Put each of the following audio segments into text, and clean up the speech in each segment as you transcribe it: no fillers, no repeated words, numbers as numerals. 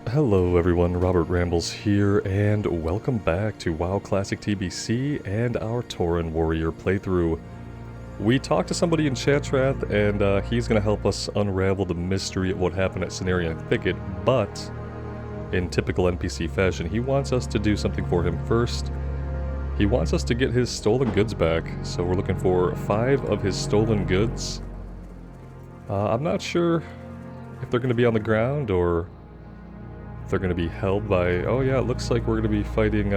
Hello everyone, Robert Rambles here, and welcome back to WoW Classic TBC and our Tauren Warrior playthrough. We talked to somebody in Chatrath, and he's going to help us unravel the mystery of what happened at Cenarian Thicket, but in typical NPC fashion, he wants us to do something for him first. He wants us to get his stolen goods back, so we're looking for 5 of his stolen goods. I'm not sure if they're going to be on the ground or if they're going to be held by... Oh yeah, it looks like we're going to be fighting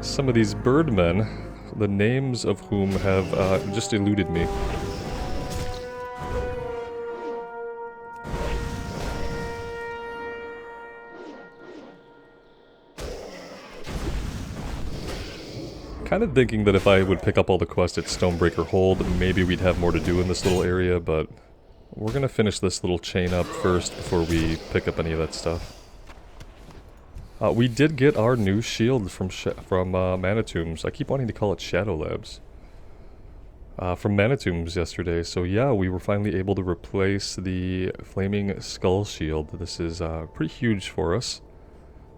some of these birdmen, the names of whom have just eluded me. Kind of thinking that if I would pick up all the quests at Stonebreaker Hold, maybe we'd have more to do in this little area, but we're gonna finish this little chain up first before we pick up any of that stuff. We did get our new shield from Manitombs. I keep wanting to call it Shadow Labs. From Manitombs yesterday, so yeah, we were finally able to replace the Flaming Skull Shield. This is pretty huge for us,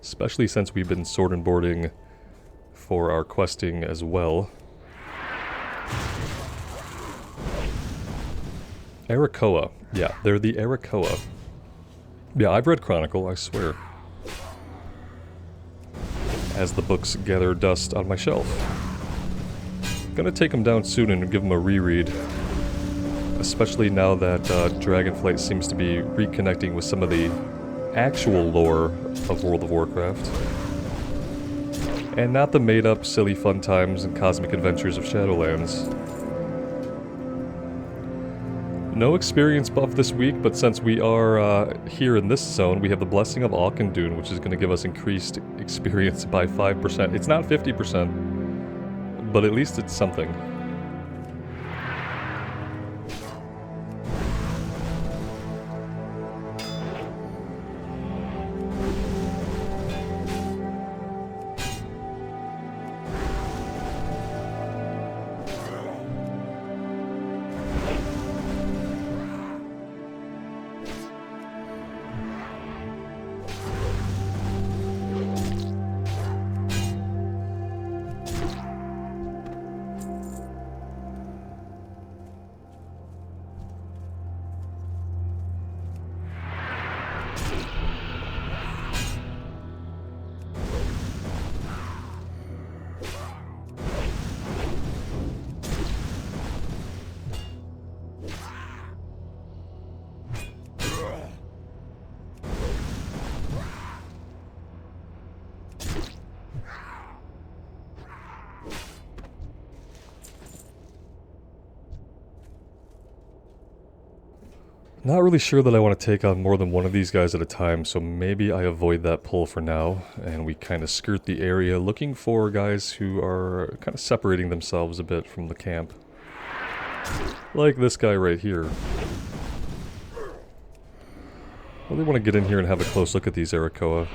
especially since we've been sword and boarding for our questing as well. Terokkar. Yeah, they're the Terokkar. Yeah, I've read Chronicle, I swear. As the books gather dust on my shelf. Gonna take them down soon and give them a reread. Especially now that Dragonflight seems to be reconnecting with some of the actual lore of World of Warcraft. And not the made-up silly fun times and cosmic adventures of Shadowlands. No experience buff this week, but since we are here in this zone, we have the Blessing of Auchindoun, which is going to give us increased experience by 5%. It's not 50%, but at least it's something. Not really sure that I want to take on more than one of these guys at a time, so maybe I avoid that pull for now, and we kind of skirt the area looking for guys who are kind of separating themselves a bit from the camp. Like this guy right here. I really want to get in here and have a close look at these Terokkar.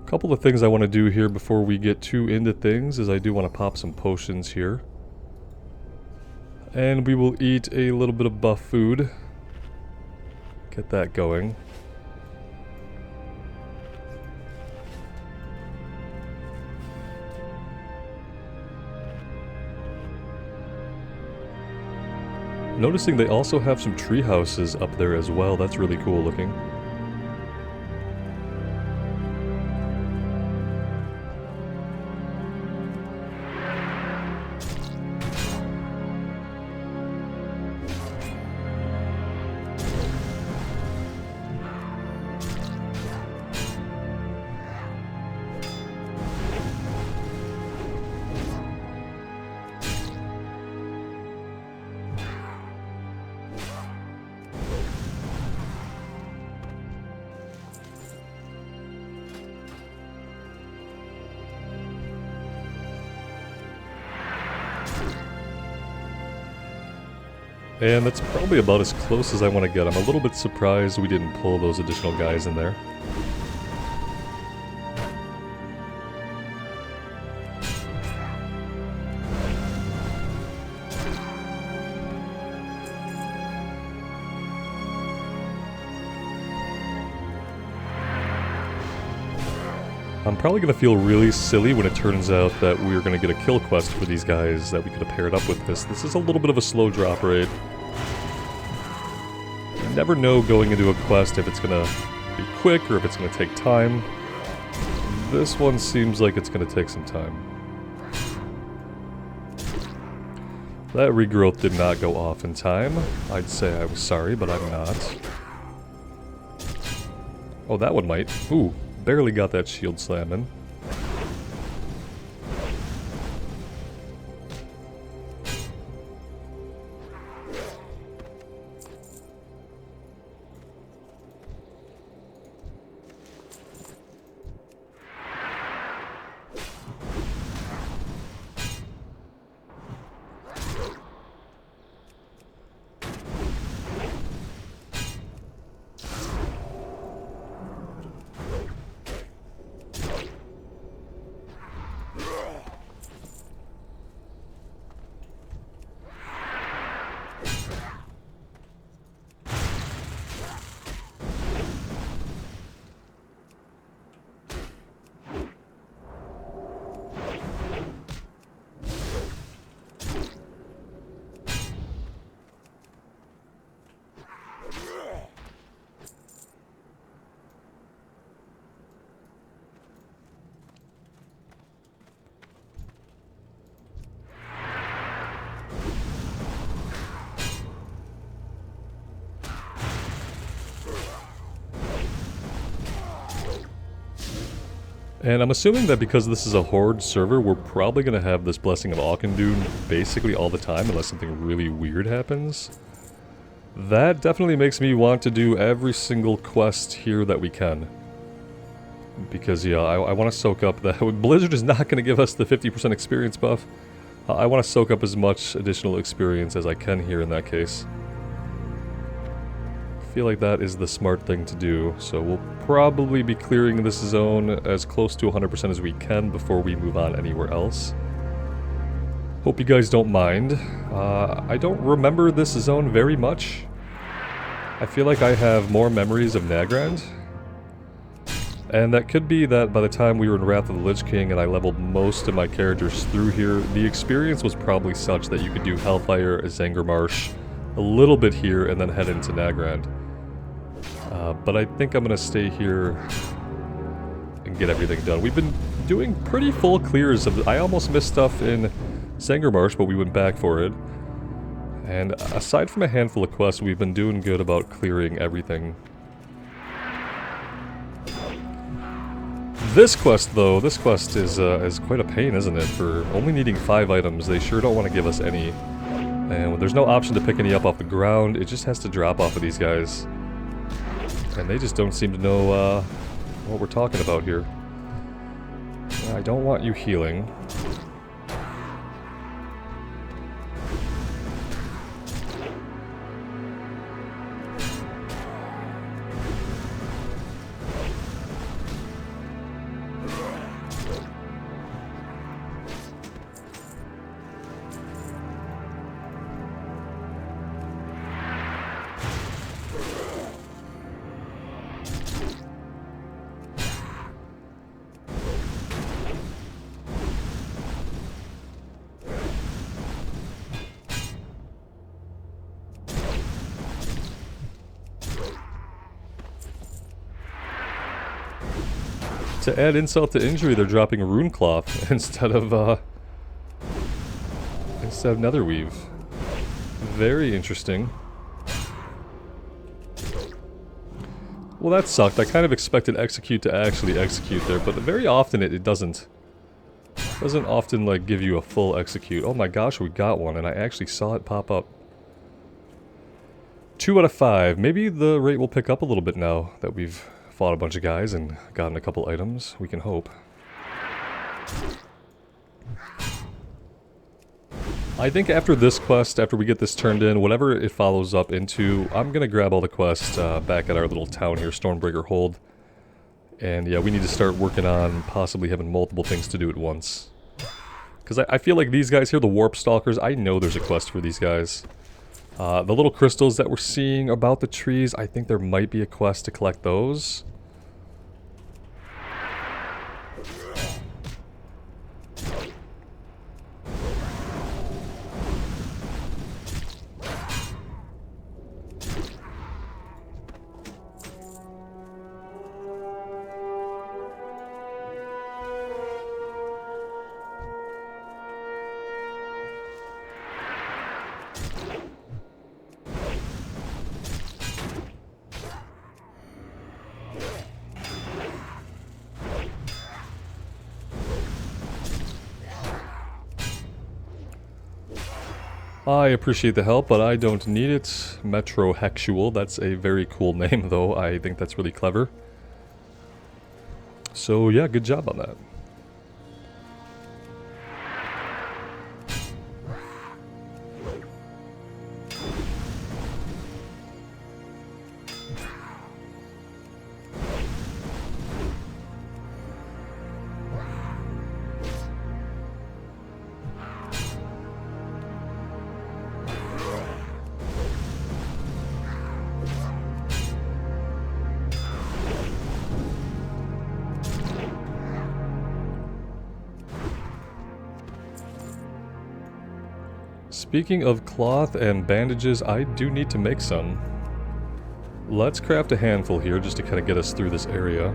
Couple of things I want to do here before we get too into things is I do want to pop some potions here. And we will eat a little bit of buff food. Get that going. Noticing they also have some tree houses up there as well. That's really cool looking. And that's probably about as close as I want to get. I'm a little bit surprised we didn't pull those additional guys in there. I'm probably going to feel really silly when it turns out that we're going to get a kill quest for these guys that we could have paired up with this. This is a little bit of a slow drop rate. You never know going into a quest if it's going to be quick or if it's going to take time. This one seems like it's going to take some time. That regrowth did not go off in time. I'd say I was sorry, but I'm not. Oh, that one might. Ooh. Barely got that shield slam in. And I'm assuming that because this is a Horde server, we're probably going to have this Blessing of Auchindoun basically all the time, unless something really weird happens. That definitely makes me want to do every single quest here that we can. Because, yeah, I want to soak up that. Blizzard is not going to give us the 50% experience buff. I want to soak up as much additional experience as I can here in that case. I feel like that is the smart thing to do, so we'll probably be clearing this zone as close to 100% as we can before we move on anywhere else. Hope you guys don't mind. I don't remember this zone very much. I feel like I have more memories of Nagrand. And that could be that by the time we were in Wrath of the Lich King and I leveled most of my characters through here, the experience was probably such that you could do Hellfire, Zangarmarsh, a little bit here, and then head into Nagrand. But I think I'm going to stay here and get everything done. We've been doing pretty full clears of... I almost missed stuff in Zangarmarsh, but we went back for it. And aside from a handful of quests, we've been doing good about clearing everything. This quest, though, this quest is quite a pain, isn't it? For only needing 5 items, they sure don't want to give us any. And there's no option to pick any up off the ground, it just has to drop off of these guys. And they just don't seem to know what we're talking about here. I don't want you healing. To add insult to injury, they're dropping Runecloth instead of Netherweave. Very interesting. Well, that sucked. I kind of expected Execute to actually execute there, but very often it doesn't. It doesn't often, like, give you a full execute. Oh my gosh, we got one, and I actually saw it pop up. 2 out of 5. Maybe the rate will pick up a little bit now that we've fought a bunch of guys and gotten a couple items. We can hope. I think after this quest, after we get this turned in, whatever it follows up into, I'm gonna grab all the quests back at our little town here, Stormbreaker Hold. And yeah, we need to start working on possibly having multiple things to do at once. Because I feel like these guys here, the Warp Stalkers, I know there's a quest for these guys. The little crystals that we're seeing about the trees, I think there might be a quest to collect those. I appreciate the help, but I don't need it. Metro Hexual, that's a very cool name though. I think that's really clever. So yeah, good job on that. Speaking of cloth and bandages, I do need to make some. Let's craft a handful here just to kind of get us through this area.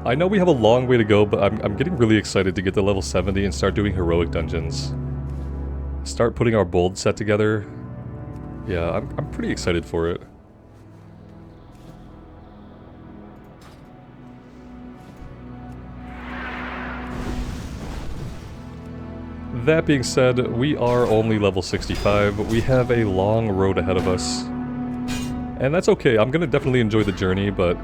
I know we have a long way to go, but I'm getting really excited to get to level 70 and start doing heroic dungeons. Start putting our bold set together. Yeah, I'm pretty excited for it. That being said, we are only level 65. We have a long road ahead of us. And that's okay. I'm gonna definitely enjoy the journey, but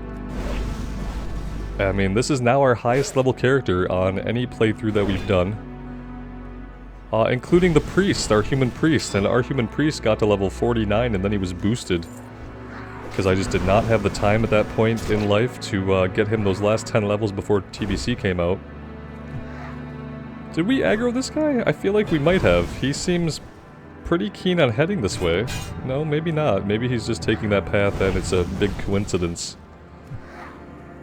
I mean, this is now our highest level character on any playthrough that we've done. Including the priest, our human priest, and our human priest got to level 49 and then he was boosted. Because I just did not have the time at that point in life to get him those last 10 levels before TBC came out. Did we aggro this guy? I feel like we might have. He seems pretty keen on heading this way. No, maybe not. Maybe he's just taking that path and it's a big coincidence.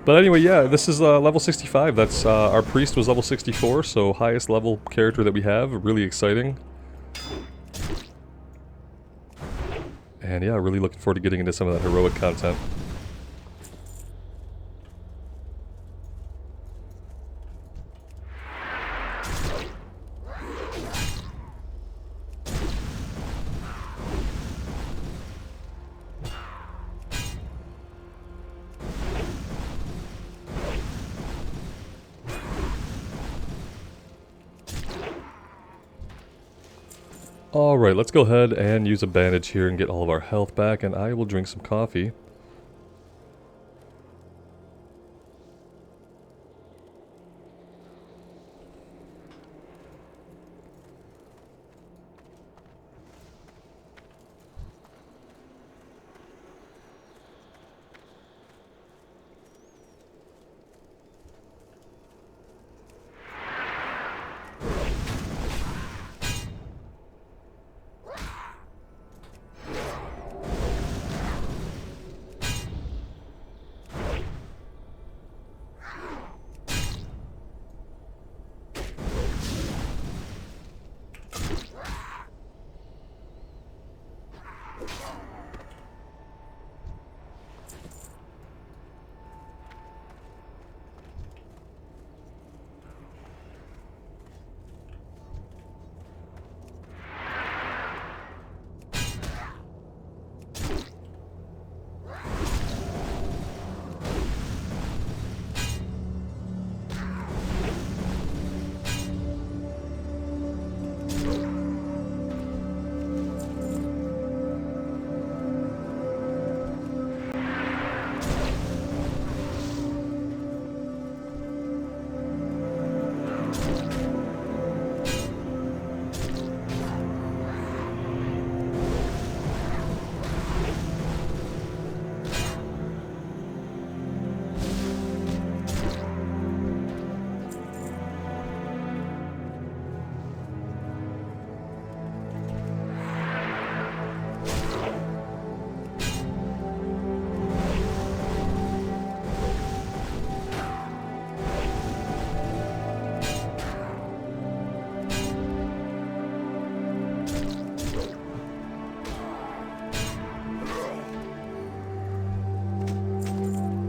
But anyway, yeah, this is level 65. That's our priest was level 64, so highest level character that we have. Really exciting. And yeah, really looking forward to getting into some of that heroic content. Alright, let's go ahead and use a bandage here and get all of our health back, and I will drink some coffee.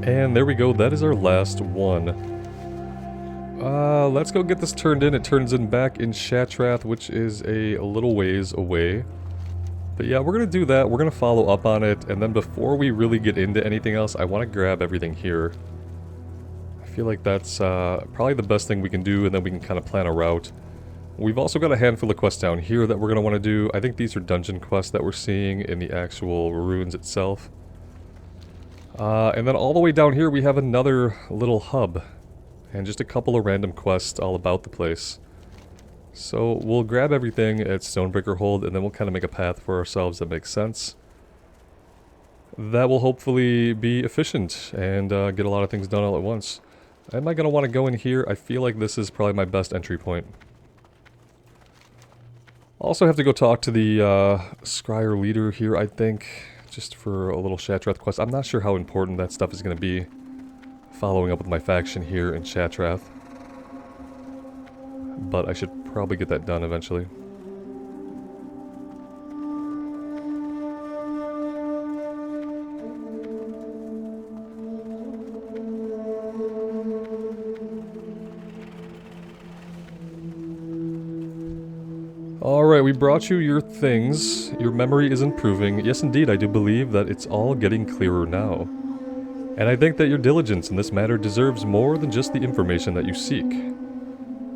And there we go, that is our last one. Let's go get this turned in. It turns in back in Shattrath, which is a little ways away. But yeah, we're going to do that. We're going to follow up on it. And then before we really get into anything else, I want to grab everything here. I feel like that's probably the best thing we can do, and then we can kind of plan a route. We've also got a handful of quests down here that we're going to want to do. I think these are dungeon quests that we're seeing in the actual ruins itself. And then all the way down here we have another little hub. And just a couple of random quests all about the place. So we'll grab everything at Stonebreaker Hold, and then we'll kind of make a path for ourselves that makes sense. That will hopefully be efficient and get a lot of things done all at once. Am I going to want to go in here? I feel like this is probably my best entry point. Also have to go talk to the Scryer leader here, I think, just for a little Shattrath quest. I'm not sure how important that stuff is going to be. Following up with my faction here in Shattrath. But I should probably get that done eventually. Alright, we brought you your things. Your memory is improving. Yes, indeed, I do believe that it's all getting clearer now. And I think that your diligence in this matter deserves more than just the information that you seek.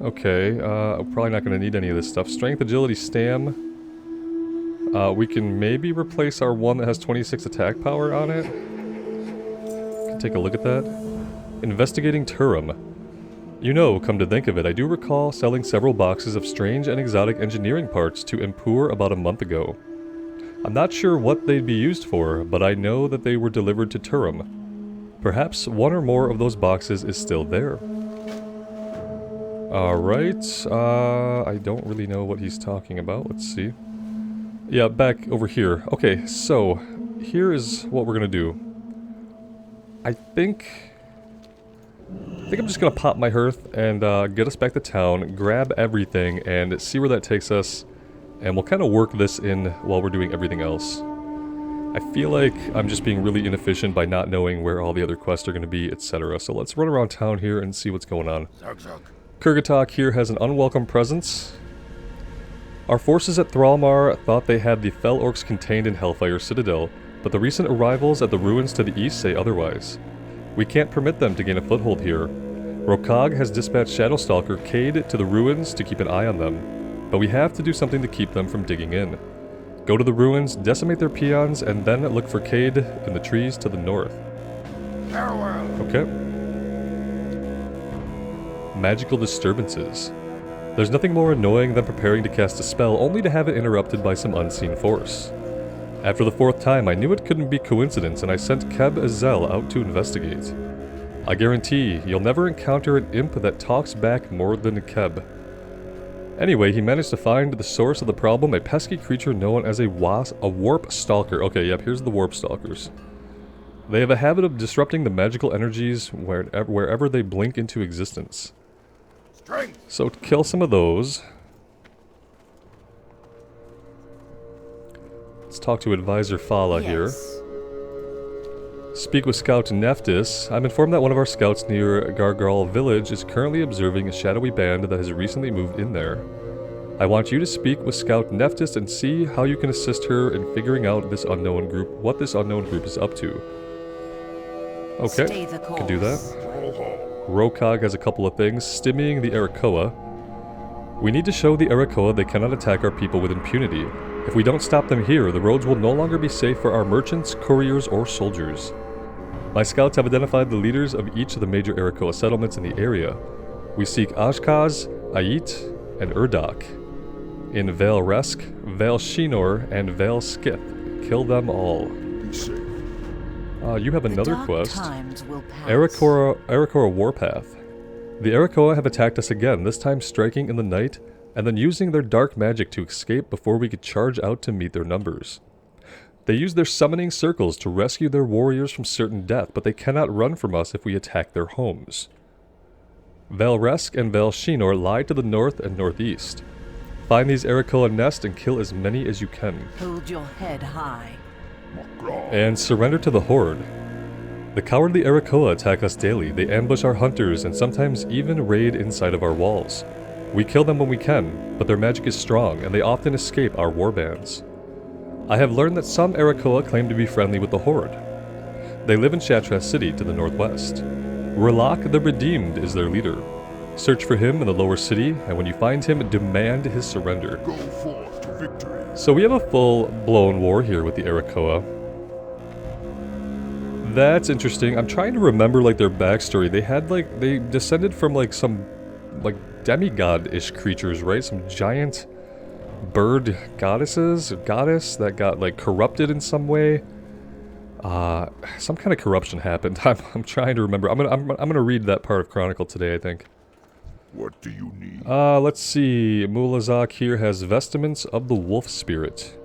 Okay, I'm probably not going to need any of this stuff. Strength, agility, stam. We can maybe replace our one that has 26 attack power on it. Can take a look at that. Investigating Turum. You know, come to think of it, I do recall selling several boxes of strange and exotic engineering parts to Impur about a month ago. I'm not sure what they'd be used for, but I know that they were delivered to Turum. Perhaps one or more of those boxes is still there. Alright, I don't really know what he's talking about. Let's see. Yeah, back over here. Okay, so here is what we're gonna do. I think I'm just gonna pop my hearth and get us back to town, grab everything, and see where that takes us. And we'll kind of work this in while we're doing everything else. I feel like I'm just being really inefficient by not knowing where all the other quests are going to be, etc. So let's run around town here and see what's going on. Kurgatok here has an unwelcome presence. Our forces at Thralmar thought they had the Fell Orcs contained in Hellfire Citadel, but the recent arrivals at the ruins to the east say otherwise. We can't permit them to gain a foothold here. Rokog has dispatched Shadowstalker Cade to the ruins to keep an eye on them, but we have to do something to keep them from digging in. Go to the ruins, decimate their peons, and then look for Cade in the trees to the north. Farewell. Okay. Magical disturbances. There's nothing more annoying than preparing to cast a spell only to have it interrupted by some unseen force. After the fourth time, I knew it couldn't be coincidence, and I sent Keb Azel out to investigate. I guarantee you'll never encounter an imp that talks back more than Keb. Anyway, he managed to find the source of the problem, a pesky creature known as a warp stalker. Okay, yep, here's the warp stalkers. They have a habit of disrupting the magical energies wherever they blink into existence. Strength. So kill some of those. Let's talk to Advisor Fala here. Speak with Scout Neftis. I'm informed that one of our scouts near Gargal village is currently observing a shadowy band that has recently moved in there. I want you to speak with Scout Neftis and see how you can assist her in figuring out what this unknown group is up to. Okay, can do that. Rokog has a couple of things. Stimmying the Arakoa. We need to show the Arakoa they cannot attack our people with impunity. If we don't stop them here, the roads will no longer be safe for our merchants, couriers, or soldiers. My scouts have identified the leaders of each of the major Arakoa settlements in the area. We seek Ashkaz, Ait, and Urdok. In Vale Resk, Vale Shinor, and Vale Skith. Kill them all. You have another quest. Arakora Warpath. The Arakoa have attacked us again, this time striking in the night, and then using their dark magic to escape before we could charge out to meet their numbers. They use their summoning circles to rescue their warriors from certain death, but they cannot run from us if we attack their homes. Vale Resk and Vale Shinor lie to the north and northeast. Find these Arakoa nest and kill as many as you can. Hold your head high. And surrender to the Horde. The cowardly Terokkar attack us daily. They ambush our hunters and sometimes even raid inside of our walls. We kill them when we can, but their magic is strong and they often escape our warbands. I have learned that some Terokkar claim to be friendly with the Horde. They live in Shattrath City to the northwest. R'hllak the Redeemed is their leader. Search for him in the lower city, and when you find him, demand his surrender. Go forth to victory. So we have a full-blown war here with the Terokkar. That's interesting. I'm trying to remember, like, their backstory. They had, like, they descended from, like, some, like, demigod-ish creatures, right? Some giant bird goddesses, goddess that got, like, corrupted in some way. Some kind of corruption happened. I'm trying to remember. I'm gonna read that part of Chronicle today, I think. What do you need? Let's see. Mulazak here has vestments of the wolf spirit.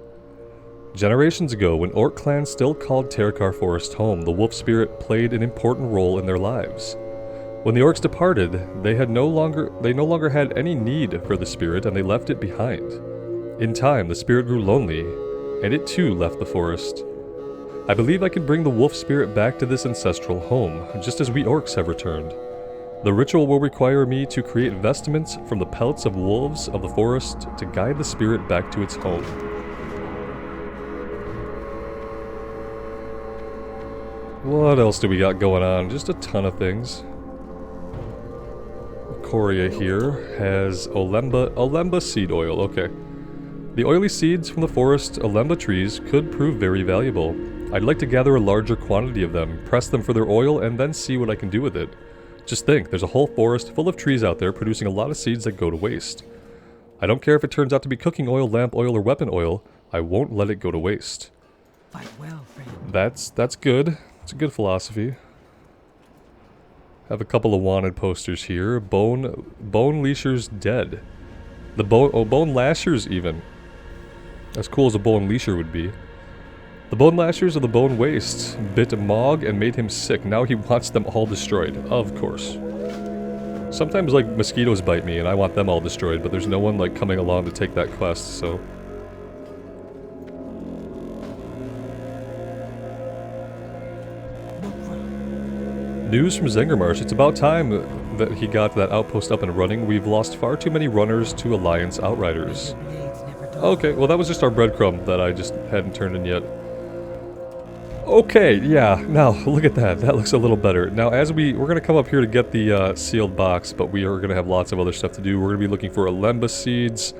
Generations ago, when Orc clan still called Terokkar Forest home, the wolf spirit played an important role in their lives. When the orcs departed, they no longer had any need for the spirit, and they left it behind. In time, the spirit grew lonely, and it too left the forest. I believe I can bring the wolf spirit back to this ancestral home, just as we orcs have returned. The ritual will require me to create vestments from the pelts of wolves of the forest to guide the spirit back to its home. What else do we got going on? Just a ton of things. Korea here has Olemba seed oil, okay. The oily seeds from the forest Olemba trees could prove very valuable. I'd like to gather a larger quantity of them, press them for their oil, and then see what I can do with it. Just think, there's a whole forest full of trees out there producing a lot of seeds that go to waste. I don't care if it turns out to be cooking oil, lamp oil, or weapon oil, I won't let it go to waste. Fight well, friend. That's good. It's a good philosophy. Have a couple of wanted posters here. Bone Leasher's dead. Bone Lashers even. As cool as a Bone Leasher would be. The Bone Lashers of the Bone Waste bit Mog and made him sick. Now he wants them all destroyed. Of course. Sometimes, like, mosquitoes bite me and I want them all destroyed, but there's no one, like, coming along to take that quest, so... News from Zengermarsh. It's about time that he got that outpost up and running. We've lost far too many runners to Alliance Outriders. Okay, well that was just our breadcrumb that I just hadn't turned in yet. Okay, yeah, now look at that. That looks a little better. Now as we're going to come up here to get the sealed box, but we are going to have lots of other stuff to do. We're going to be looking for Olemba seeds.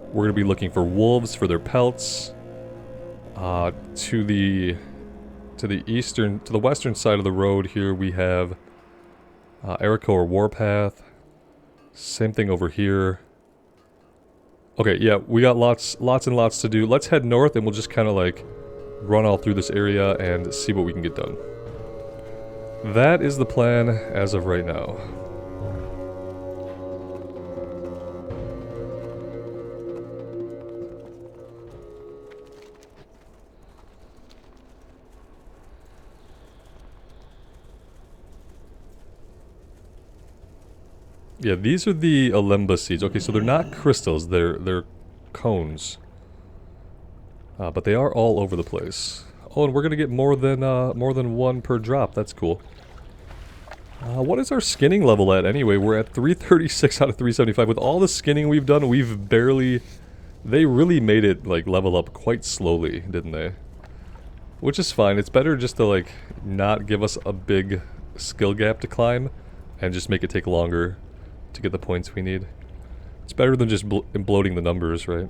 We're going to be looking for wolves for their pelts. To the western side of the road here we have Terokkar Warpath. Same thing over here. Okay, yeah, we got lots and lots to do. Let's head north and we'll just kind of like run all through this area and see what we can get done. That is the plan as of right now. Yeah, these are the Olemba seeds. Okay, so they're not crystals, they're cones. But they are all over the place. Oh, and we're gonna get more than one per drop. That's cool. What is our skinning level at anyway? We're at 336 out of 375. With all the skinning we've done, we've barely... They really made it, like, level up quite slowly, didn't they? Which is fine. It's better just to, like, not give us a big skill gap to climb and just make it take longer to get the points we need. It's better than just bloating the numbers, right?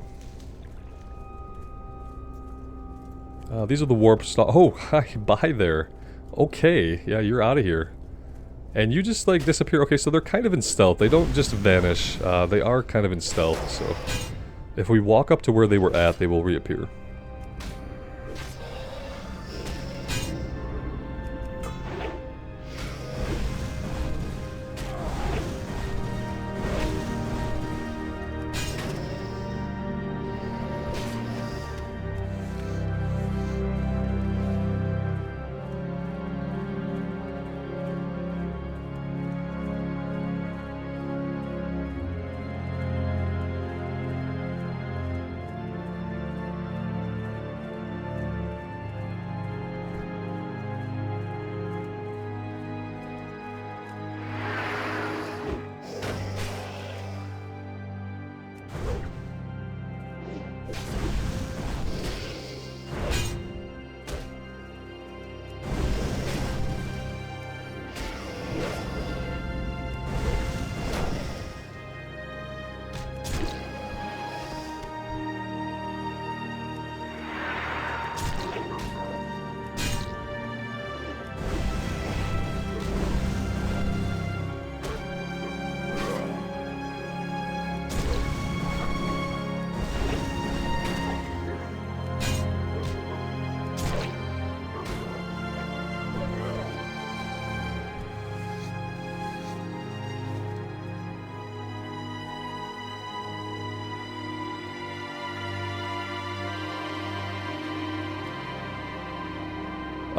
These are the warp oh, hi, bye there. Okay, yeah, you're out of here. And you just, like, disappear. Okay, so they're kind of in stealth. They don't just vanish. They are kind of in stealth, so... If we walk up to where they were at, they will reappear.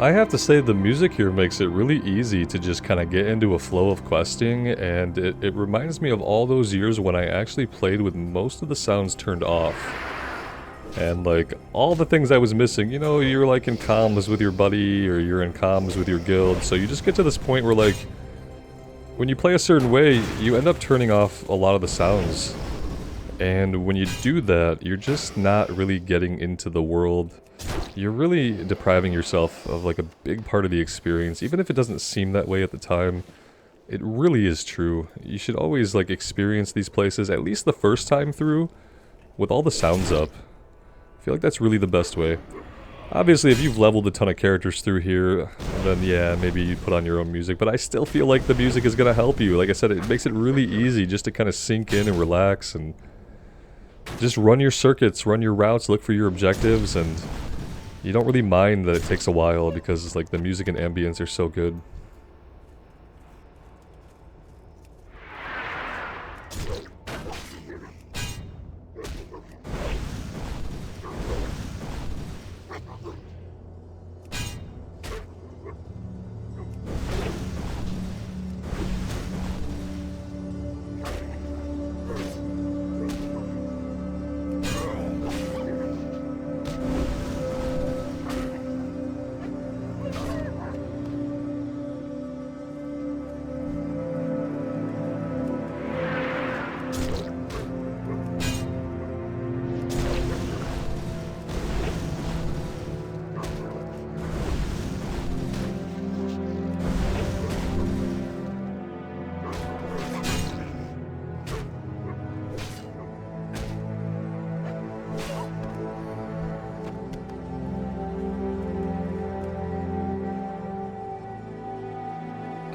I have to say the music here makes it really easy to just kind of get into a flow of questing, and it reminds me of all those years when I actually played with most of the sounds turned off. And like, all the things I was missing, you know, you're like in comms with your buddy, or you're in comms with your guild, so you just get to this point where like, when you play a certain way, you end up turning off a lot of the sounds. And when you do that, you're just not really getting into the world. You're really depriving yourself of like a big part of the experience, even if it doesn't seem that way at the time. It really is true. You should always like experience these places, at least the first time through, with all the sounds up. I feel like that's really the best way. Obviously, if you've leveled a ton of characters through here, then yeah, maybe you put on your own music, but I still feel like the music is going to help you. Like I said, it makes it really easy just to kind of sink in and relax and just run your circuits, run your routes, look for your objectives, and you don't really mind that it takes a while because it's like the music and ambience are so good.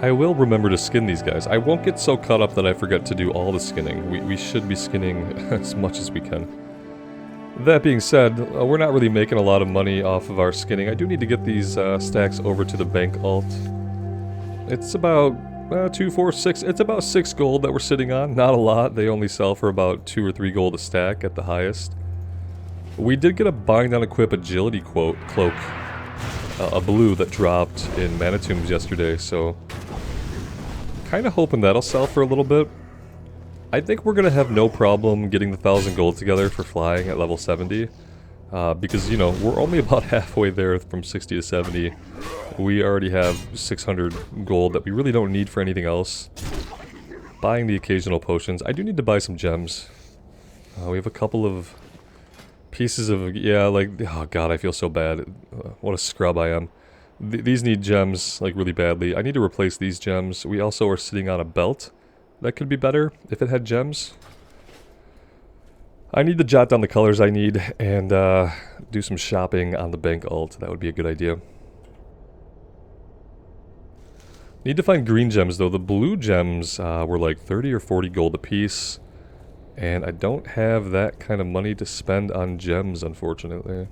I will remember to skin these guys. I won't get so caught up that I forget to do all the skinning. We should be skinning as much as we can. That being said, we're not really making a lot of money off of our skinning. I do need to get these stacks over to the bank alt. It's about 2, 4, 6. It's about 6 gold that we're sitting on. Not a lot. They only sell for about 2 or 3 gold a stack at the highest. We did get a bind on equip agility cloak. A blue that dropped in Mana Tombs yesterday, so kind of hoping that'll sell for a little bit. I think we're gonna have no problem getting the 1,000 gold together for flying at level 70, because, you know, we're only about halfway there from 60 to 70. We already have 600 gold that we really don't need for anything else. Buying the occasional potions. I do need to buy some gems. We have a couple of pieces of, yeah, like, oh god, I feel so bad. What a scrub I am. These need gems, like, really badly. I need to replace these gems. We also are sitting on a belt that could be better if it had gems. I need to jot down the colors I need and do some shopping on the bank alt. That would be a good idea. Need to find green gems, though. The blue gems were like 30 or 40 gold apiece. And I don't have that kind of money to spend on gems, unfortunately.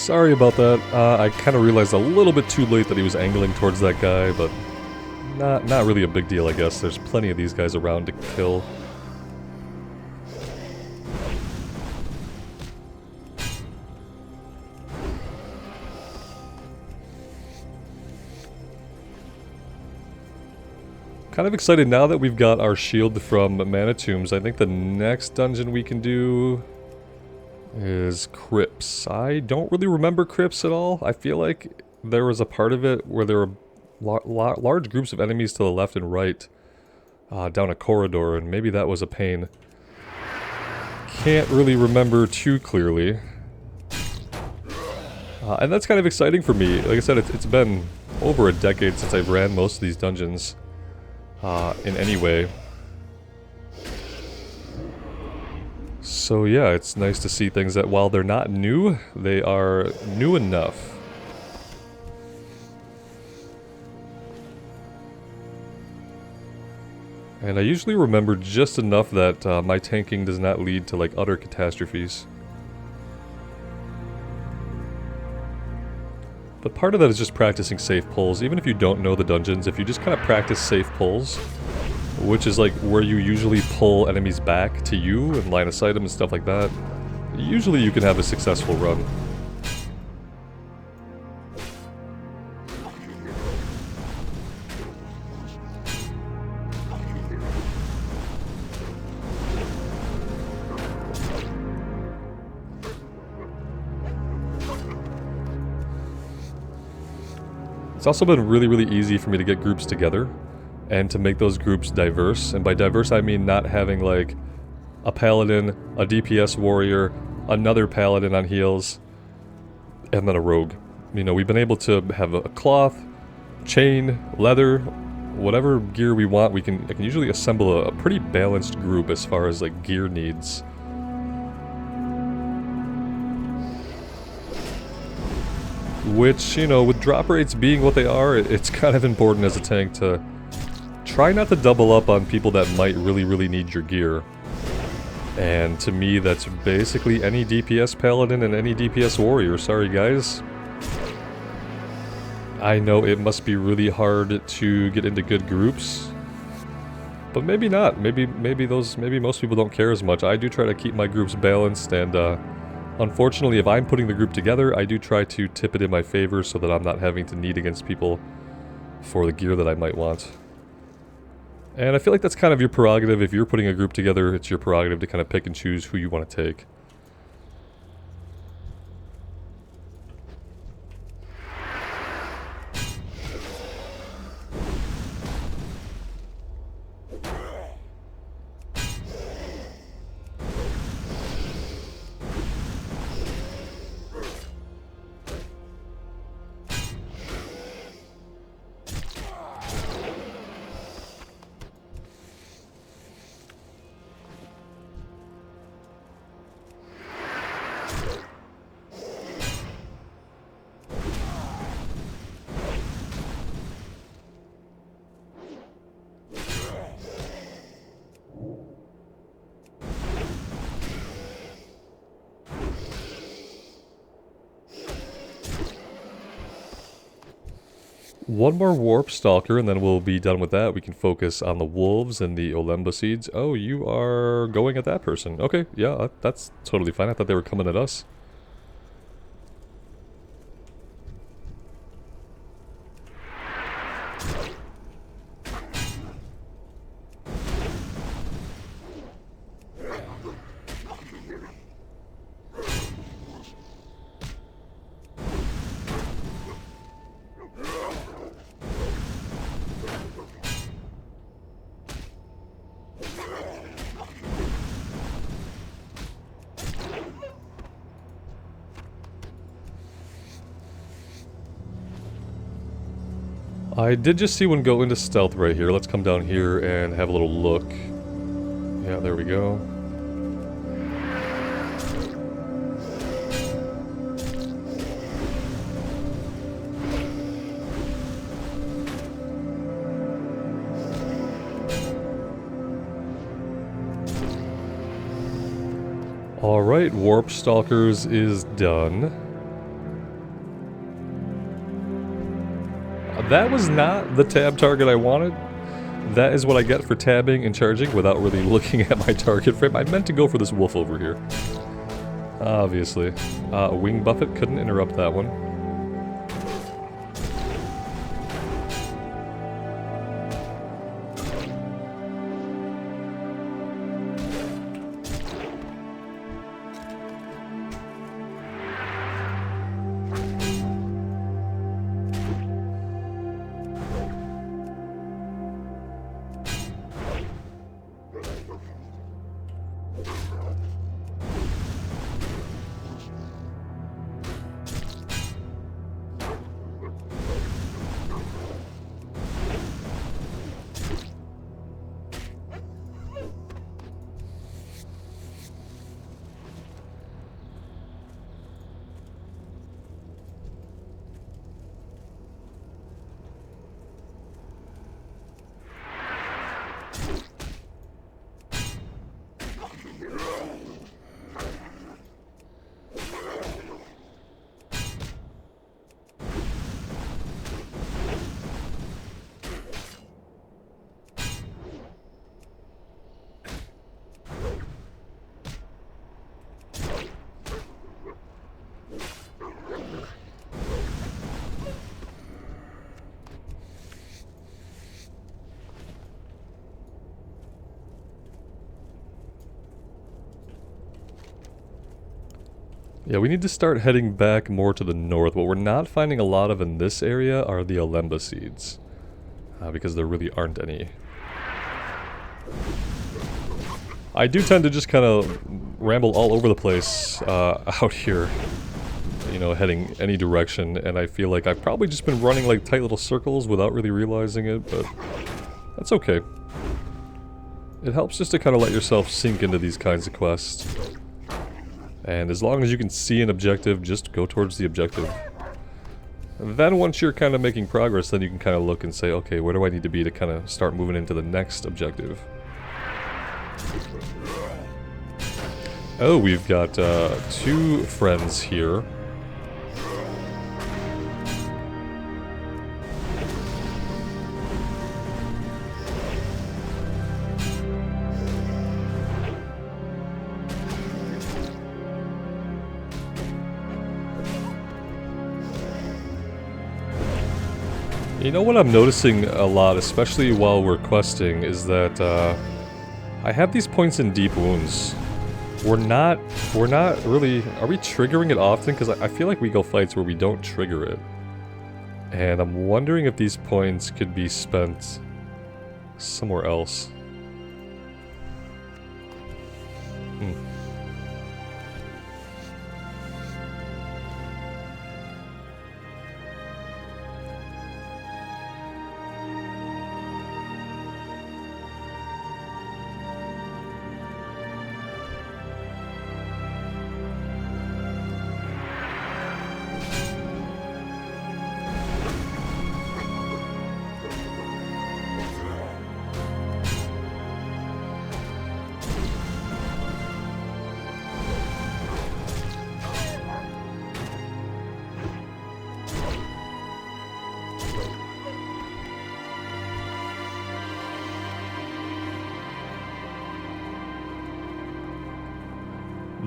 Sorry about that. I kind of realized a little bit too late that he was angling towards that guy, but not really a big deal, I guess. There's plenty of these guys around to kill. Kind of excited now that we've got our shield from Mana Tombs. I think the next dungeon we can do is Crypts. I don't really remember Crypts at all. I feel like there was a part of it where there were large groups of enemies to the left and right down a corridor, and maybe that was a pain. Can't really remember too clearly. And that's kind of exciting for me. Like I said, it's been over a decade since I've ran most of these dungeons in any way. So yeah, it's nice to see things that while they're not new, they are new enough. And I usually remember just enough that my tanking does not lead to like utter catastrophes. But part of that is just practicing safe pulls. Even if you don't know the dungeons, if you just kind of practice safe pulls, which is like where you usually pull enemies back to you and line of sight them and stuff like that, usually you can have a successful run. It's also been really easy for me to get groups together and to make those groups diverse. And by diverse I mean not having like a paladin, a DPS warrior, another paladin on heals, and then a rogue. You know, we've been able to have a cloth, chain, leather, whatever gear we want. I can usually assemble a pretty balanced group as far as like gear needs. Which, you know, with drop rates being what they are, it's kind of important as a tank to try not to double up on people that might really need your gear. And to me, that's basically any DPS paladin and any DPS warrior. Sorry guys. I know it must be really hard to get into good groups, but maybe not. Maybe most people don't care as much. I do try to keep my groups balanced, and unfortunately, if I'm putting the group together, I do try to tip it in my favor so that I'm not having to need against people for the gear that I might want. And I feel like that's kind of your prerogative. If you're putting a group together, it's your prerogative to kind of pick and choose who you want to take. One more Warp Stalker, and then we'll be done with that. We can focus on the wolves and the Olemba seeds. Oh, you are going at that person. Okay, yeah, that's totally fine. I thought they were coming at us. I did just see one go into stealth right here. Let's come down here and have a little look. Yeah, there we go. Alright, Warp Stalkers is done. That was not the tab target I wanted. That is what I get for tabbing and charging without really looking at my target frame. I meant to go for this wolf over here. Obviously. Wing Buffet couldn't interrupt that one. Yeah, we need to start heading back more to the north. What we're not finding a lot of in this area are the Alemba seeds. Because there really aren't any. I do tend to just kind of ramble all over the place out here. You know, heading any direction, and I feel like I've probably just been running like tight little circles without really realizing it, but that's okay. It helps just to kind of let yourself sink into these kinds of quests. And as long as you can see an objective, just go towards the objective. And then once you're kind of making progress, then you can kind of look and say, okay, where do I need to be to kind of start moving into the next objective? Oh, we've got 2 friends here. You know what I'm noticing a lot, especially while we're questing, is that I have these points in deep wounds. We're not really, are we triggering it often? Because I feel like we go fights where we don't trigger it. And I'm wondering if these points could be spent somewhere else.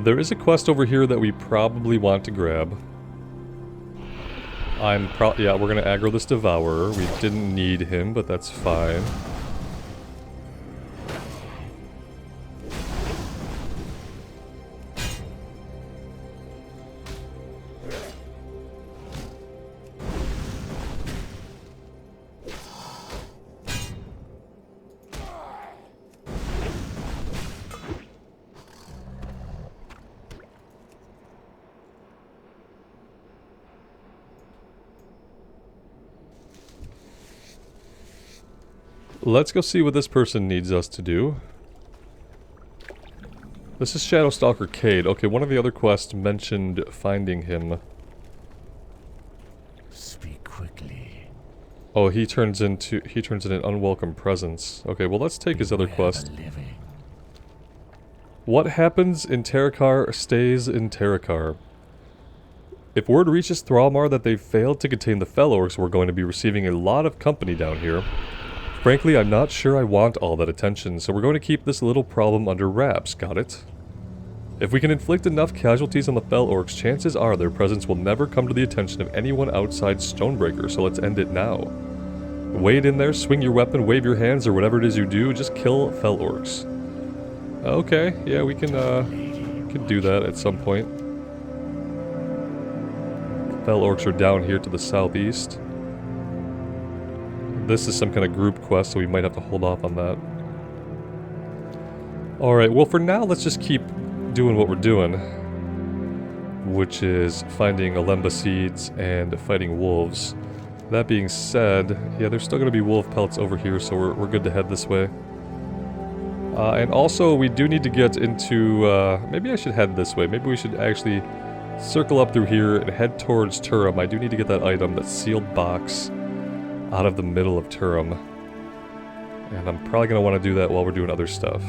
There is a quest over here that we probably want to grab. Yeah, we're gonna aggro this Devourer. We didn't need him, but that's fine. Let's go see what this person needs us to do. This is Shadowstalker Cade. Okay, one of the other quests mentioned finding him. Speak quickly. Oh, he turns in an unwelcome presence. Okay, well let's take his other quest. What happens in Terokkar stays in Terokkar. If word reaches Thrallmar that they've failed to contain the Fel Orcs, we're going to be receiving a lot of company down here. Frankly, I'm not sure I want all that attention, so we're going to keep this little problem under wraps, got it? If we can inflict enough casualties on the Fel Orcs, chances are their presence will never come to the attention of anyone outside Stonebreaker, so let's end it now. Wade in there, swing your weapon, wave your hands, or whatever it is you do, just kill Fel Orcs. Okay, yeah, we can do that at some point. Fel Orcs are down here to the southeast. This is some kind of group quest, so we might have to hold off on that. Alright, well for now, let's just keep doing what we're doing, which is finding Alemba seeds and fighting wolves. That being said, yeah, there's still going to be wolf pelts over here, so we're good to head this way. And also, we do need to get into, maybe I should head this way. Maybe we should actually circle up through here and head towards Turum. I do need to get that item, that sealed box, out of the middle of Turum. And I'm probably going to want to do that while we're doing other stuff.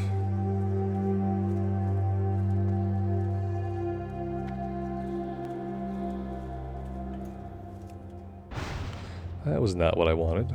That was not what I wanted.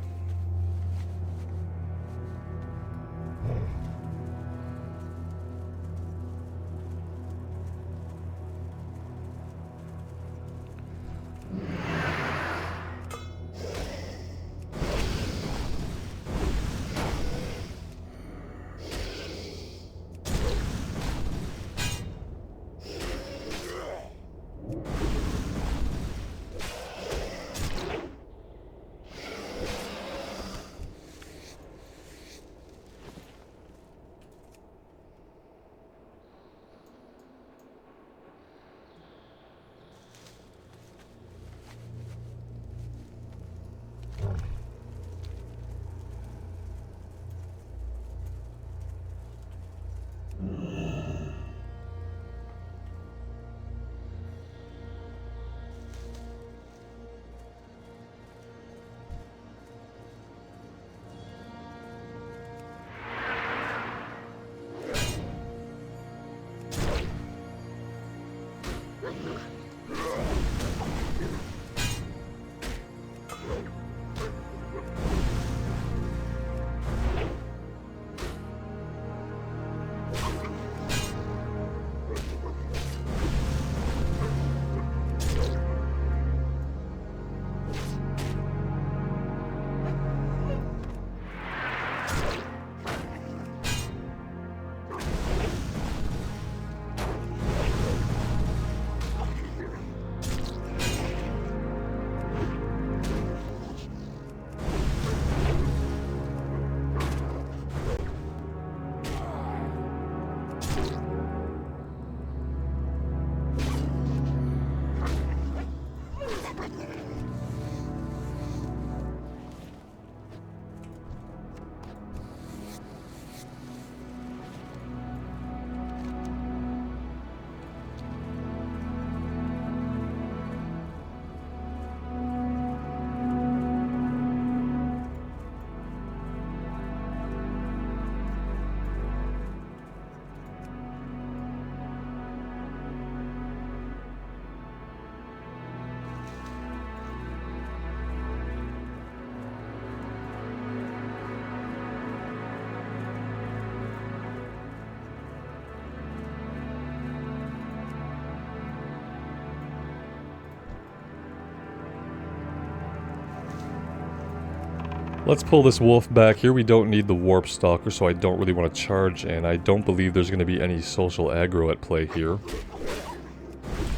Let's pull this wolf back. Here we don't need the Warp Stalker, so I don't really want to charge, and I don't believe there's going to be any social aggro at play here.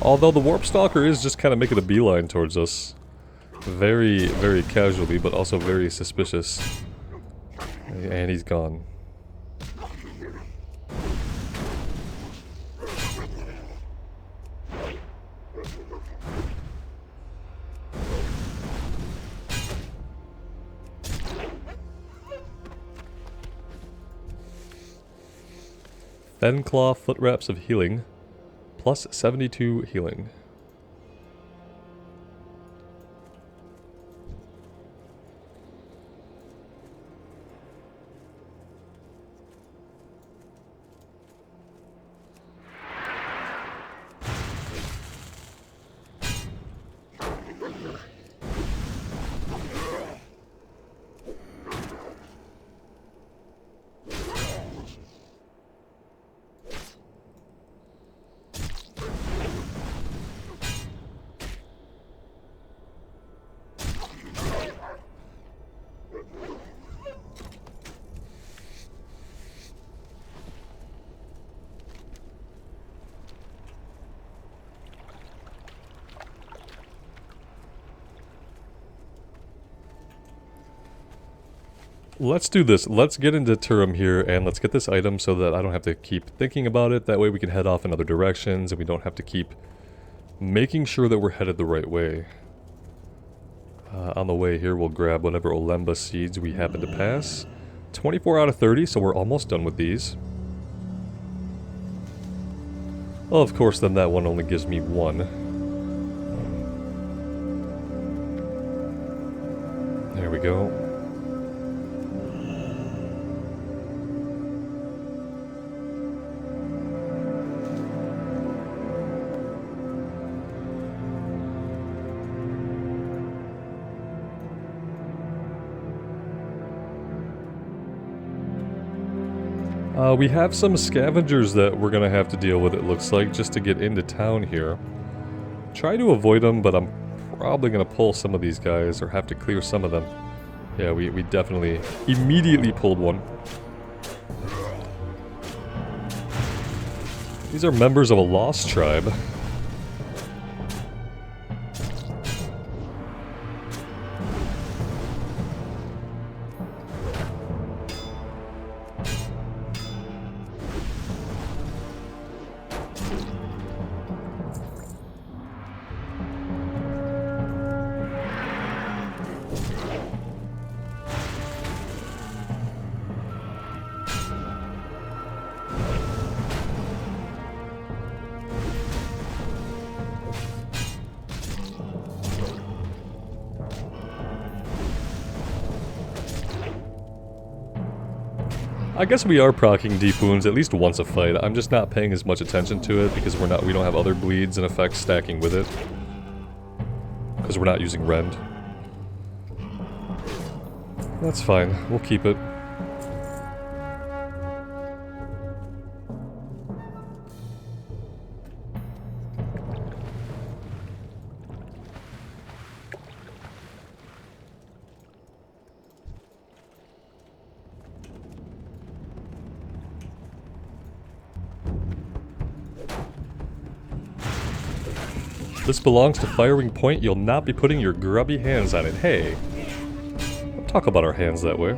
Although the Warp Stalker is just kind of making a beeline towards us. Very, very casually, but also very suspicious. And he's gone. Fenclaw Foot Wraps of Healing, plus 72 healing. Let's do this. Let's get into Turum here, and let's get this item so that I don't have to keep thinking about it. That way we can head off in other directions, and we don't have to keep making sure that we're headed the right way. On the way here, we'll grab whatever Olemba seeds we happen to pass. 24 out of 30, so we're almost done with these. Well, of course, then that one only gives me one. There we go. We have some scavengers that we're gonna have to deal with, it looks like, just to get into town here. Try to avoid them, but I'm probably gonna pull some of these guys, or have to clear some of them. Yeah, we definitely immediately pulled one. These are members of a lost tribe. I guess we are proccing deep wounds at least once a fight. I'm just not paying as much attention to it because we don't have other bleeds and effects stacking with it. Because we're not using rend. That's fine. We'll keep it. This belongs to Firing Point. You'll not be putting your grubby hands on it. Hey, don't talk about our hands that way.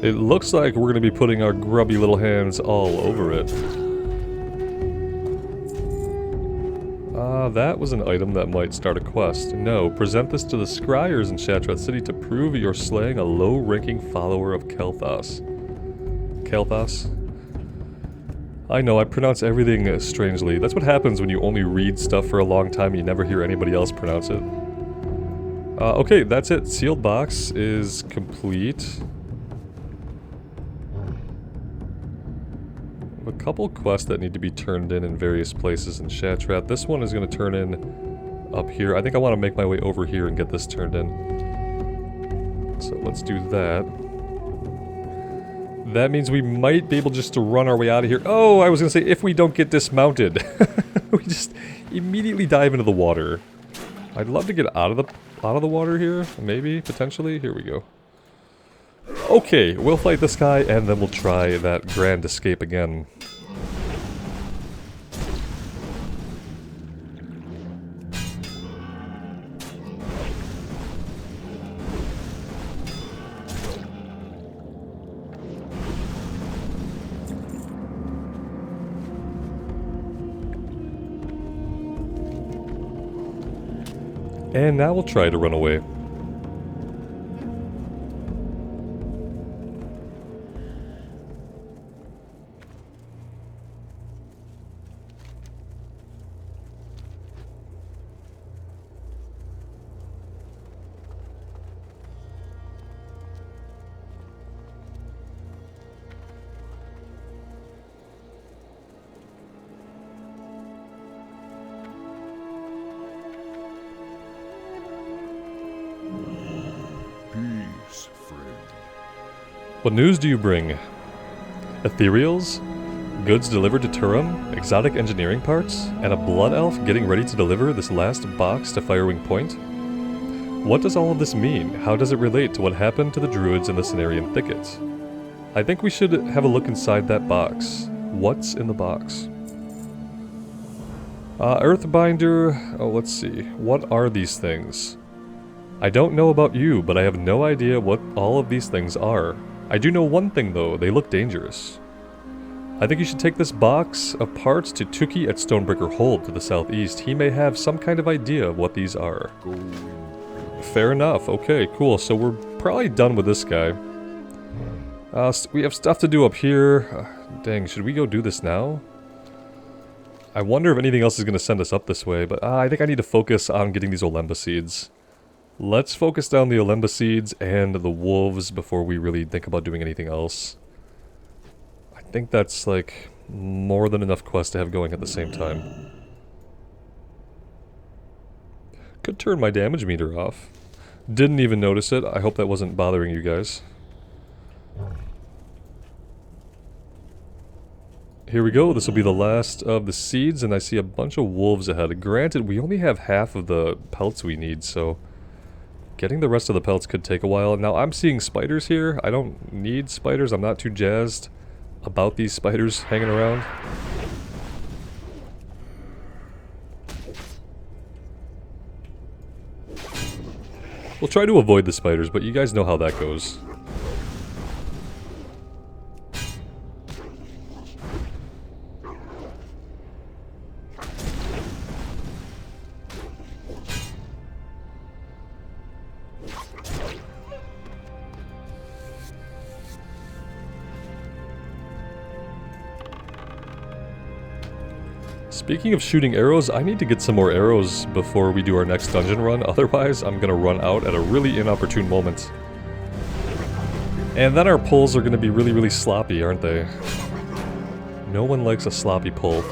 It looks like we're going to be putting our grubby little hands all over it. That was an item that might start a quest. No, present this to the scryers in Shattrath City to prove you're slaying a low-ranking follower of Kel'Thas. Kel'Thas? I know, I pronounce everything strangely. That's what happens when you only read stuff for a long time and you never hear anybody else pronounce it. Okay, that's it. Sealed box is complete. A couple quests that need to be turned in various places in Shattrath. This one is going to turn in up here. I think I want to make my way over here and get this turned in. So let's do that. That means we might be able just to run our way out of here. Oh, I was going to say, if we don't get dismounted. We just immediately dive into the water. I'd love to get out of the water here. Maybe, potentially. Here we go. Okay, we'll fight this guy, and then we'll try that grand escape again. And now we'll try to run away. What news do you bring? Ethereals? goods delivered to Turum, exotic engineering parts, and a blood elf getting ready to deliver this last box to Firewing Point? What does all of this mean? How does it relate to what happened to the druids in the Cenarian thickets? I think we should have a look inside that box. What's in the box? Earthbinder, oh, let's see. What are these things? I don't know about you, but I have no idea what all of these things are. I do know one thing though, they look dangerous. I think you should take this box of parts to Tuki at Stonebreaker Hold to the southeast. He may have some kind of idea of what these are. Fair enough, okay, cool. So we're probably done with this guy. We have stuff to do up here. Dang, should we go do this now? I wonder if anything else is going to send us up this way, but I think I need to focus on getting these Olemba seeds. Let's focus down the Olemba seeds and the wolves before we really think about doing anything else. I think that's like more than enough quests to have going at the same time. Could turn my damage meter off. Didn't even notice it. I hope that wasn't bothering you guys. Here we go, this will be the last of the seeds, and I see a bunch of wolves ahead. Granted, we only have half of the pelts we need, so getting the rest of the pelts could take a while. Now, I'm seeing spiders here. I don't need spiders. I'm not too jazzed about these spiders hanging around. We'll try to avoid the spiders, but you guys know how that goes. Speaking of shooting arrows, I need to get some more arrows before we do our next dungeon run, otherwise I'm gonna run out at a really inopportune moment. And then our pulls are gonna be really, really sloppy, aren't they? No one likes a sloppy pull.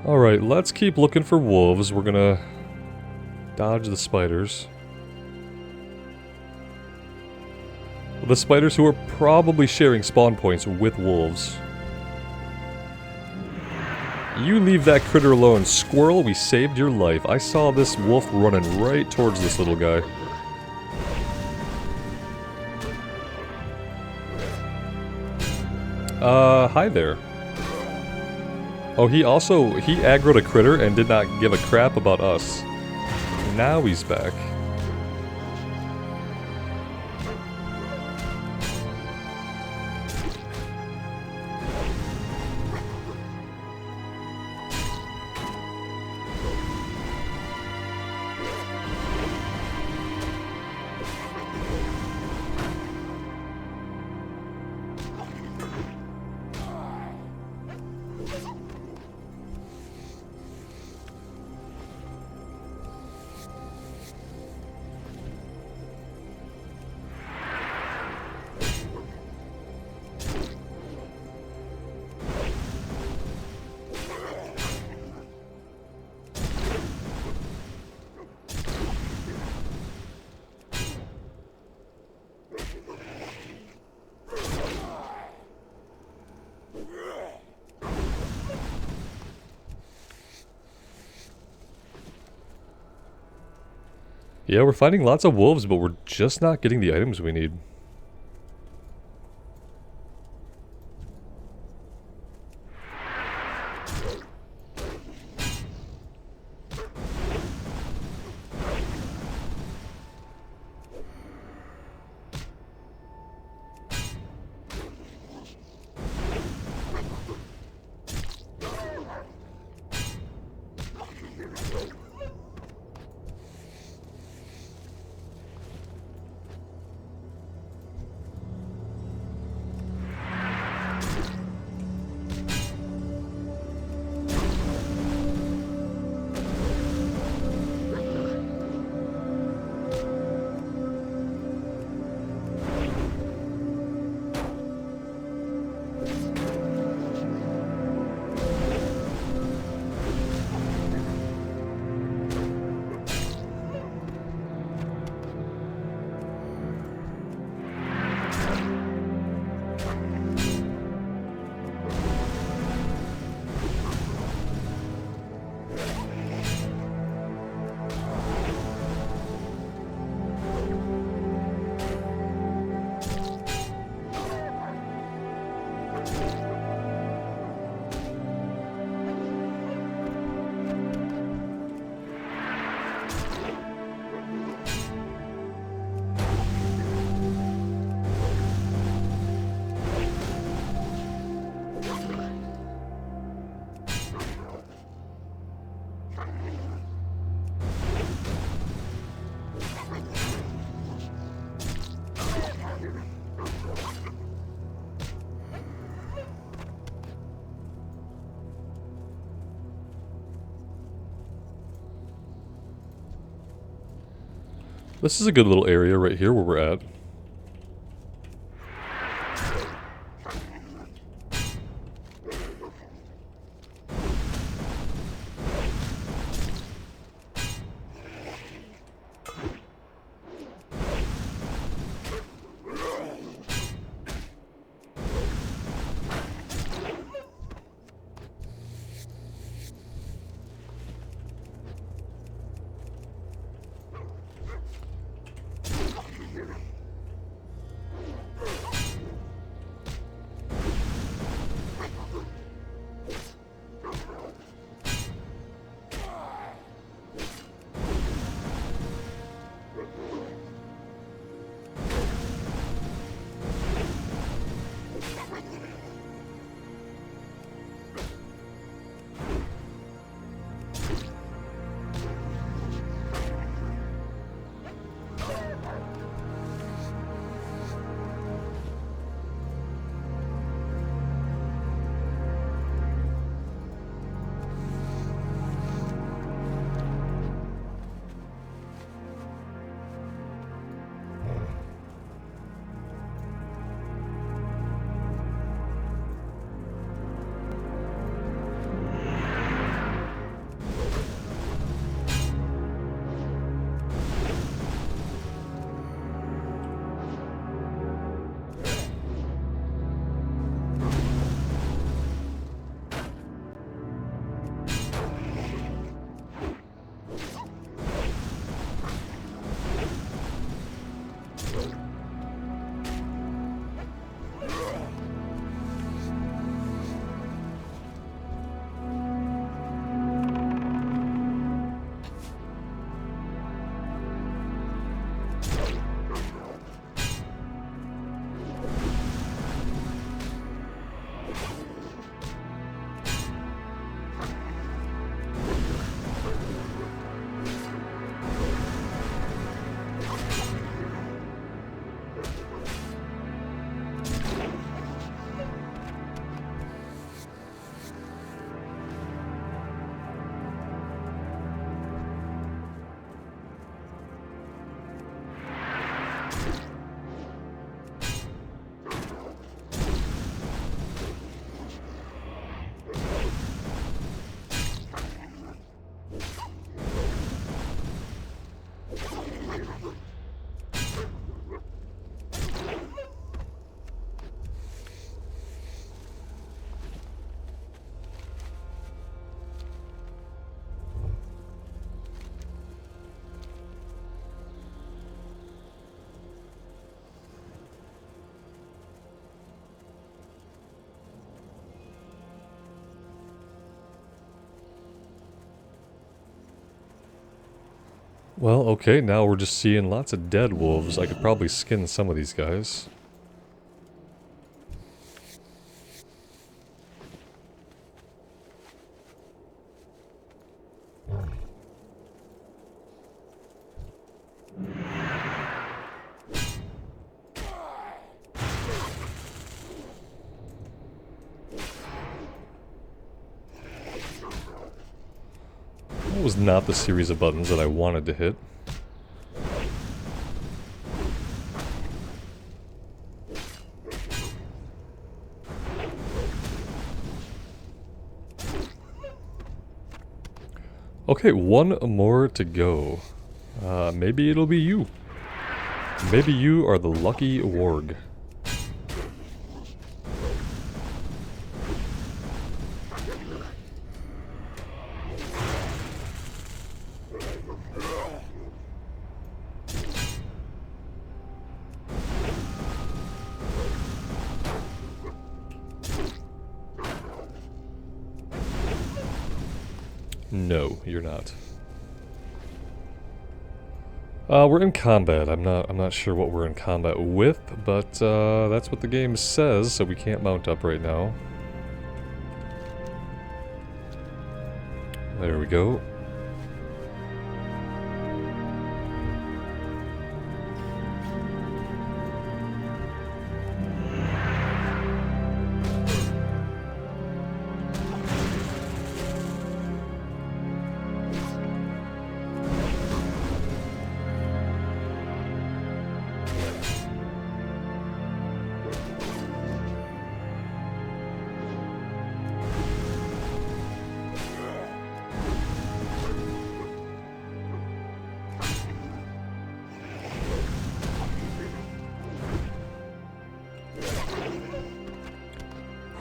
Alright, let's keep looking for wolves. We're gonna dodge the spiders. The spiders who are probably sharing spawn points with wolves. You leave that critter alone. Squirrel, we saved your life. I saw this wolf running right towards this little guy. Hi there. Oh, he aggroed a critter and did not give a crap about us. Now he's back. Yeah, we're finding lots of wolves, but we're just not getting the items we need. This is a good little area right here where we're at. Well, okay, now we're just seeing lots of dead wolves. I could probably skin some of these guys. That was not the series of buttons that I wanted to hit. Okay, one more to go. Maybe it'll be you. Maybe you are the lucky warg. No, you're not. We're in combat. I'm not sure what we're in combat with, but that's what the game says, so we can't mount up right now. There we go.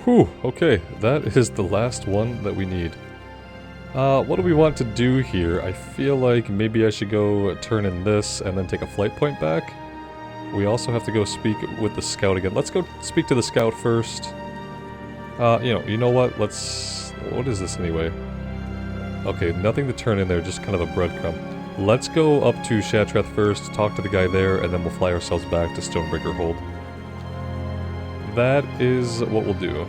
Whew, okay, that is the last one that we need. What do we want to do here? I feel like maybe I should go turn in this and then take a flight point back. We also have to go speak with the scout again. Let's go speak to the scout first. You know what? What is this anyway? Okay, nothing to turn in there, just kind of a breadcrumb. Let's go up to Shattrath first, talk to the guy there, and then we'll fly ourselves back to Stonebreaker Hold. That is what we'll do.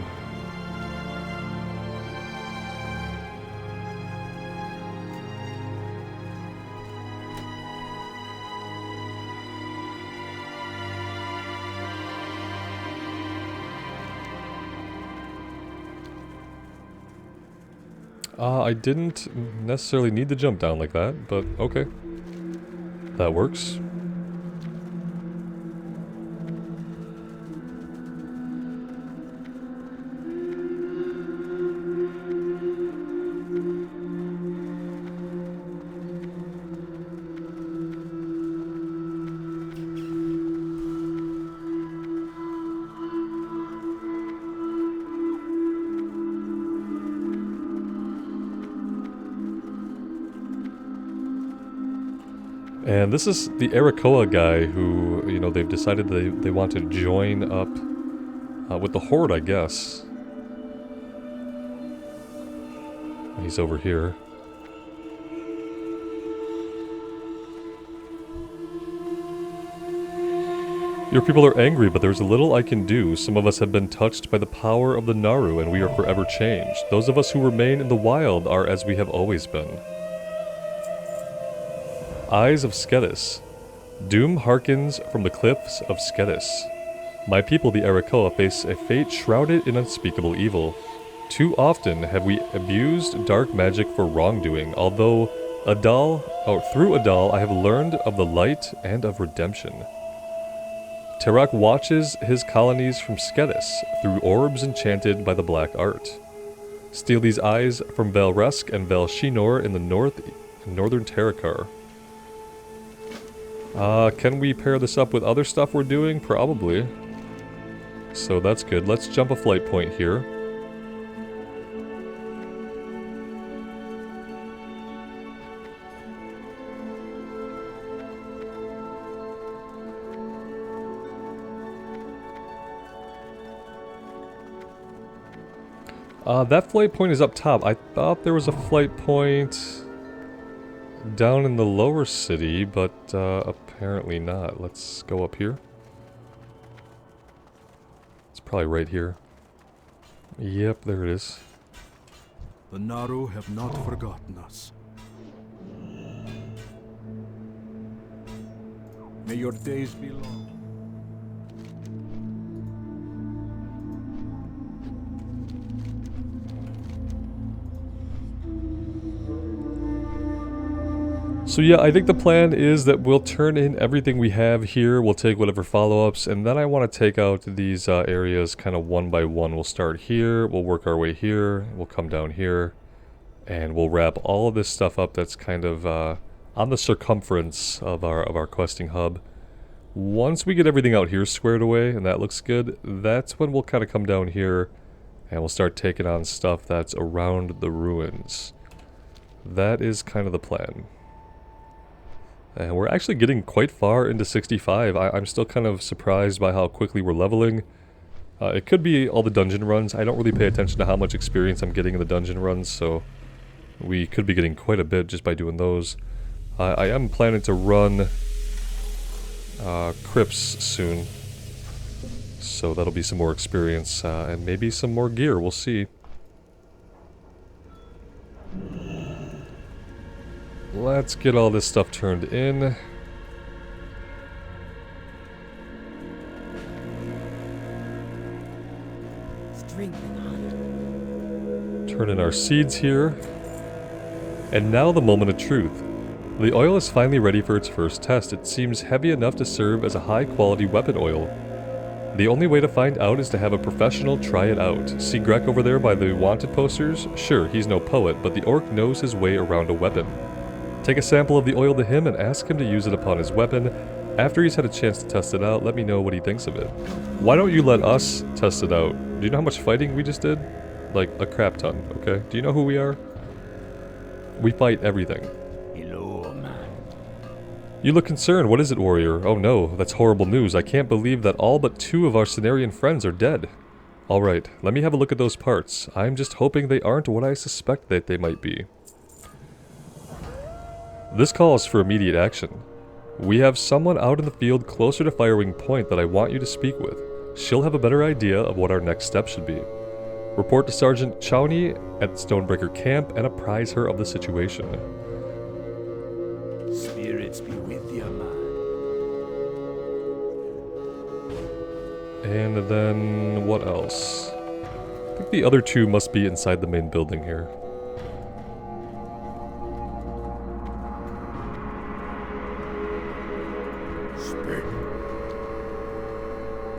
I didn't necessarily need to jump down like that, but okay. That works. And this is the Terokkar guy who, you know, they've decided they want to join up with the Horde, I guess. He's over here. Your people are angry, but there's little I can do. Some of us have been touched by the power of the Naru, and we are forever changed. Those of us who remain in the wild are as we have always been. Eyes of Skedis. Doom hearkens from the cliffs of Skedis. My people, the Terokkar, face a fate shrouded in unspeakable evil. Too often have we abused dark magic for wrongdoing, although through Adal I have learned of the light and of redemption. Terokkar watches his colonies from Skedis, through orbs enchanted by the black art. Steal these eyes from Velresk and Vel Shinor in the northern Terokkar. Can we pair this up with other stuff we're doing? Probably. So that's good. Let's jump a flight point here. That flight point is up top. I thought there was a flight point down in the lower city, but apparently not. Let's go up here. It's probably right here. Yep, there it is. The Naru have not forgotten us. May your days be long. So yeah, I think the plan is that we'll turn in everything we have here, we'll take whatever follow-ups, and then I want to take out these areas kind of one by one. We'll start here, we'll work our way here, we'll come down here, and we'll wrap all of this stuff up that's kind of on the circumference of our questing hub. Once we get everything out here squared away, and that looks good, that's when we'll kind of come down here, and we'll start taking on stuff that's around the ruins. That is kind of the plan. And we're actually getting quite far into 65. I'm still kind of surprised by how quickly we're leveling. It could be all the dungeon runs. I don't really pay attention to how much experience I'm getting in the dungeon runs, so We could be getting quite a bit just by doing those. I am planning to run crypts soon. So that'll be some more experience and maybe some more gear. We'll see. Let's get all this stuff turned in. Turn in our seeds here. And now the moment of truth. The oil is finally ready for its first test. It seems heavy enough to serve as a high-quality weapon oil. The only way to find out is to have a professional try it out. See Grek over there by the wanted posters? Sure, he's no poet, but the orc knows his way around a weapon. Take a sample of the oil to him and ask him to use it upon his weapon. After he's had a chance to test it out, let me know what he thinks of it. Why don't you let us test it out? Do you know how much fighting we just did? Like, a crap ton, okay? Do you know who we are? We fight everything. Hello, man. You look concerned. What is it, warrior? Oh no, that's horrible news. I can't believe that all but 2 of our Cenarian friends are dead. Alright, let me have a look at those parts. I'm just hoping they aren't what I suspect that they might be. This calls for immediate action. We have someone out in the field closer to firing point that I want you to speak with. She'll have a better idea of what our next step should be. Report to Sergeant Chowney at Stonebreaker Camp and apprise her of the situation. Spirits be with you, man. And then what else? I think the other 2 must be inside the main building here.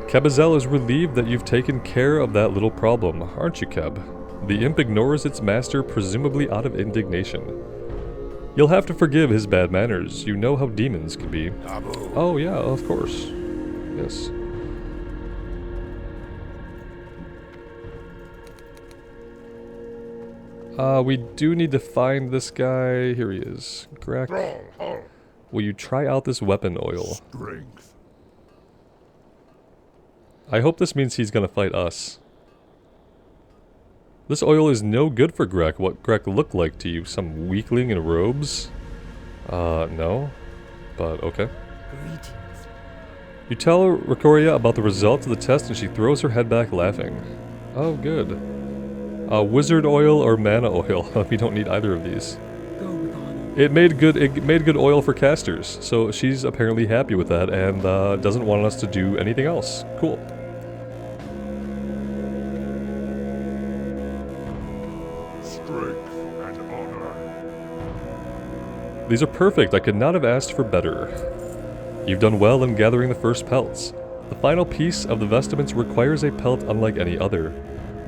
Kebazel is relieved that you've taken care of that little problem, aren't you, Keb? The imp ignores its master, presumably out of indignation. You'll have to forgive his bad manners. You know how demons can be. Oh yeah, of course. Yes. We do need to find this guy. Here he is. Grek. Will you try out this weapon oil? Strength. I hope this means he's gonna fight us. This oil is no good for Grek. What Grek looked like to you? Some weakling in robes? No. But okay. Greetings. You tell Rikoria about the results of the test and she throws her head back laughing. Oh, good. Wizard oil or mana oil? We don't need either of these. It made good oil for casters, so she's apparently happy with that and doesn't want us to do anything else. Cool. Strength and honor. These are perfect. I could not have asked for better. You've done well in gathering the first pelts. The final piece of the vestments requires a pelt unlike any other.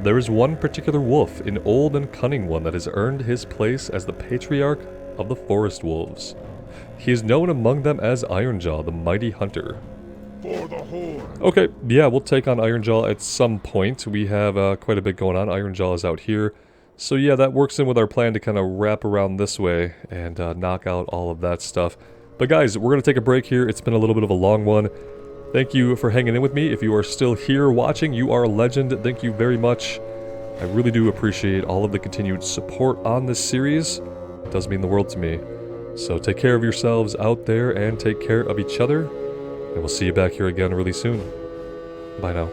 There is one particular wolf, an old and cunning one that has earned his place as the patriarch of the forest wolves. He is known among them as Ironjaw, the mighty hunter. For the Horde. Okay, yeah, we'll take on Ironjaw at some point. We have quite a bit going on. Ironjaw is out here. So yeah, that works in with our plan to kind of wrap around this way and knock out all of that stuff. But guys, we're going to take a break here. It's been a little bit of a long one. Thank you for hanging in with me. If you are still here watching, you are a legend. Thank you very much. I really do appreciate all of the continued support on this series. It does mean the world to me. So take care of yourselves out there and take care of each other. And we'll see you back here again really soon. Bye now.